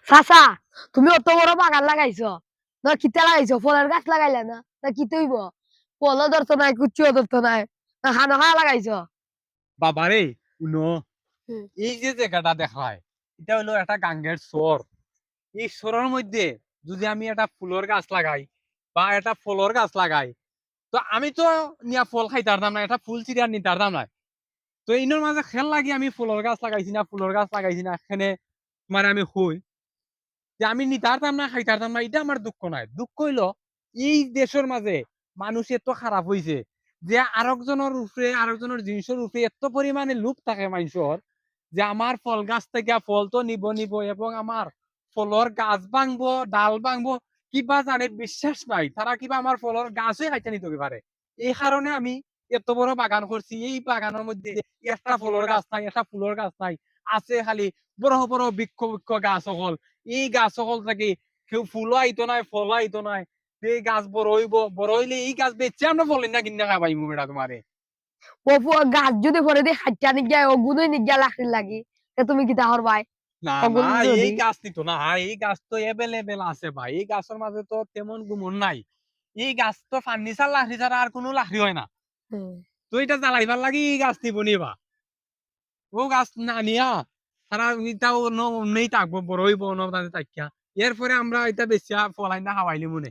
চাচা তুমি অত বড় বাগান লাগাইছো না কিতা লাগাইছো ফলের গাছ লাগাইলা না কি তৈব ফলও ধরতো নাই কুচিও ধরতো নাই না খানো খাওয়া লাগাইছো বাবারে শুনো হুম। এই যে জায়গাটা দেখায় এটা হলো একটা গাঙ্গের চর। এই চরের মধ্যে যদি আমি একটা ফুলের গাছ লাগাই বা একটা ফলের গাছ লাগাই, তো আমি তো নিয়া ফল খাইতে পারতাম না, একটা ফুল চিড়িয়া নিতে পারতাম না। তো ইনোর মাঝে খেল লাগি আমি ফুলের গাছ লাগাইছি না ফুলের গাছ লাগাইছি না এখানে মানে আমি হই যে আমি নিতে পারতাম না খাইতে পারতাম না, এটা আমার দুঃখ নাই। দুঃখ হইলো এই দেশের মাঝে মানুষ এত খারাপ হইছে যে আরেকজনের উপরে আরেকজনের জিনিসের উপরে এত পরিমাণে লোভ থাকে মানুষের যে আমার ফল গাছ থেকে ফল তো নিব নিব এবং আমার ফলর গাছ ভাঙবো ডাল ভাঙবো কিবা জানে বিশ্বাস নাই, তারা কিবা আমার ফলর গাছই খাইতে নিতে পারে। এই কারণে আমি এত বড় বাগান করছি, এই বাগানের মধ্যে একটা ফলর গাছ নাই একটা ফুলের গাছ নাই, আছে খালি বড় বড় বৃক্ষ বৃক্ষ গাছ সকল। এই গাছ সকল থেকে কেউ ফুলও আইতো নাই ফলও আইতো নাই, এই গাছ বড় হইব, বড় হইলে এই গাছ বেচে আমরা বলেন না কিনা খাবাইমু বেটা তোমারে। ও গাছ যদি পরে দিয়ে খাইটা নিগিয়া ও গুনোই নিগিয়া লাকড়ি লাগি তে তুমি কিতা করবাই না না, অগুন যদি এই গাছ নিতো না, এই গাছ তো এভেলেবেল আছে ভাই, এই গাছের মাঝে তো তেমন গুমন নাই। এই গাছ তো ফার্নিচার লাকড়ি ছাড়া আর কোনো লাকড়ি হয় না। হুম। তো এটা জ্বালাইবার লাগি এই গাছ নিব নিবা, ও গাছ না নিয়া তারা এটাও নেই থাকবো বড় হইব ন তাকিয়া, এরপরে আমরা এটা বেশি ফলাই না খাওয়াইলি মনে।